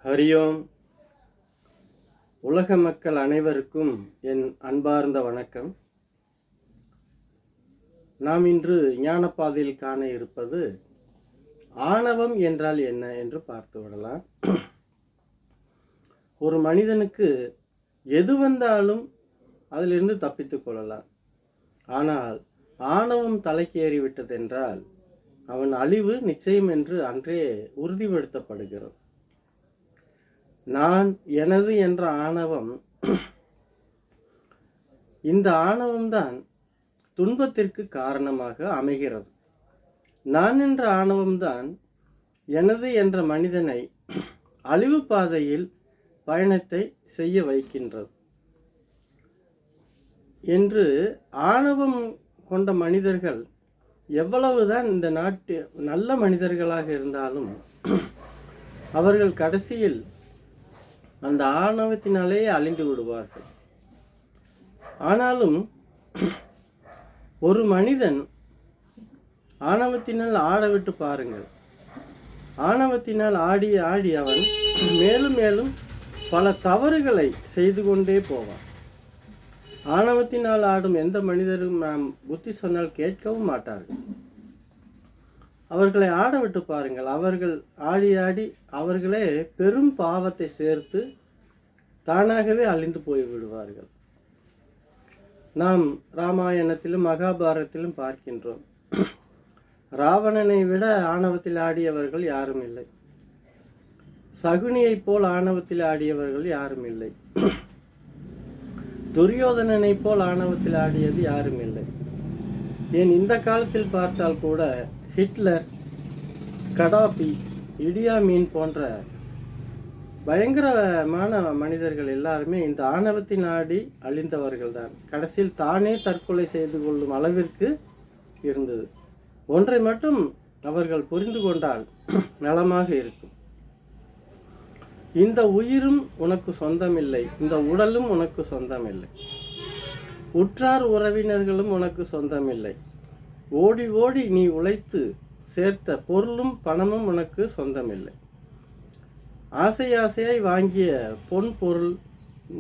ஹரியோம். உலக மக்கள் அனைவருக்கும் என் அன்பார்ந்த வணக்கம். நாம் இன்று ஞானப்பாதையில் காண இருப்பது ஆணவம் என்றால் என்ன என்று பார்த்து விடலாம். ஒரு மனிதனுக்கு எது வந்தாலும் அதிலிருந்து தப்பித்துக் கொள்ளலாம். ஆனால் ஆணவம் தலைக்கு ஏறிவிட்டதென்றால் அவன் அழிவு நிச்சயம் என்று அன்றே உறுதிப்படுத்தப்படுகிறது. நான், எனது என்ற ஆணவம், இந்த ஆணவம்தான் துன்பத்திற்கு காரணமாக அமைகிறது. நான் என்ற ஆணவம்தான் எனது என்ற மனிதனை அழிவு பாதையில் பயணத்தை செய்ய வைக்கின்றது என்று ஆணவம் கொண்ட மனிதர்கள் எவ்வளவுதான் இந்த நாட்டு நல்ல மனிதர்களாக இருந்தாலும் அவர்கள் கடைசியில் அந்த ஆணவத்தினாலேயே அழிந்து விடுவார்கள். ஆனாலும் ஒரு மனிதன் ஆணவத்தினால் ஆடவிட்டு பாருங்கள். ஆணவத்தினால் ஆடி ஆடி அவன் மேலும் மேலும் பல தவறுகளை செய்து கொண்டே போவான். ஆணவத்தினால் ஆடும் எந்த மனிதரும் நாம் புத்தி சொன்னால் கேட்கவும் மாட்டார்கள். அவர்களை ஆடவிட்டு பாருங்கள். அவர்கள் ஆடி ஆடி அவர்களே பெரும் பாவத்தை சேர்த்து தானாகவே அழிந்து போய் விடுவார்கள். நாம் ராமாயணத்திலும் மகாபாரதத்திலும் பார்க்கின்றோம். ராவணனை விட ஆணவத்தில் ஆடியவர்கள் யாரும் இல்லை. சகுனியை போல் ஆணவத்தில் ஆடியவர்கள் யாரும் இல்லை. துரியோதனனை போல் ஆணவத்தில் ஆடியது யாரும் இல்லை. ஏன் இந்த காலத்தில் பார்த்தால் கூட ஹிட்லர், கடாபி, இடியாமீன் போன்ற பயங்கரமான மனிதர்கள் எல்லாருமே இந்த ஆணவத்தின் ஆடி அழிந்தவர்கள் தான். கடைசியில் தானே தற்கொலை செய்து கொள்ளும் அளவிற்கு இருந்தது. ஒன்றை மட்டும் அவர்கள் புரிந்து கொண்டால் நலமாக இருக்கும். இந்த உயிரும் உனக்கு சொந்தமில்லை, இந்த உடலும் உனக்கு சொந்தமில்லை, உற்றார் உறவினர்களும் உனக்கு சொந்தமில்லை, ஓடி ஓடி நீ உழைத்து சேர்த்த பொருளும் பணமும் உனக்கு சொந்தமில்லை, ஆசை ஆசையாய் வாங்கிய பொன் பொருள்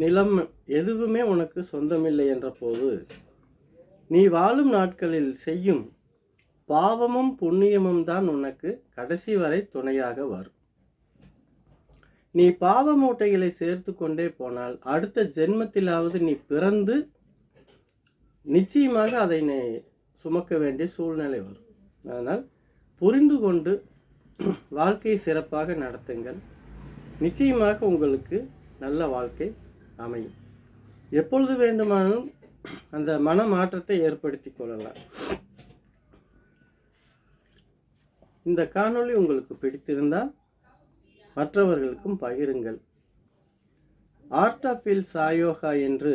நிலம் எதுவுமே உனக்கு சொந்தமில்லை என்ற போது நீ வாழும் நாட்களில் செய்யும் பாவமும் புண்ணியமும் தான் உனக்கு கடைசி வரை துணையாக வரும். நீ பாவ மூட்டைகளை சேர்த்து கொண்டே போனால் அடுத்த ஜென்மத்திலாவது நீ பிறந்து நிச்சயமாக அதை நீ சுமக்க வேண்டிய சூழ்நிலை வரும். அதனால் புரிந்து கொண்டு வாழ்க்கையை சிறப்பாக நடத்துங்கள். நிச்சயமாக உங்களுக்கு நல்ல வாழ்க்கை அமையும். எப்பொழுது வேண்டுமானாலும் அந்த மன மாற்றத்தை ஏற்படுத்தி கொள்ளலாம். இந்த காணொளி உங்களுக்கு பிடித்திருந்தால் மற்றவர்களுக்கும் பகிருங்கள். ஆர்ட் ஆஃப் வில் சாயோகா என்று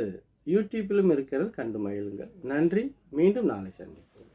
யூடியூப்பிலும் இருக்கிறது, கண்டு மகிழுங்கள். நன்றி. மீண்டும் நாளை சந்திப்போம்.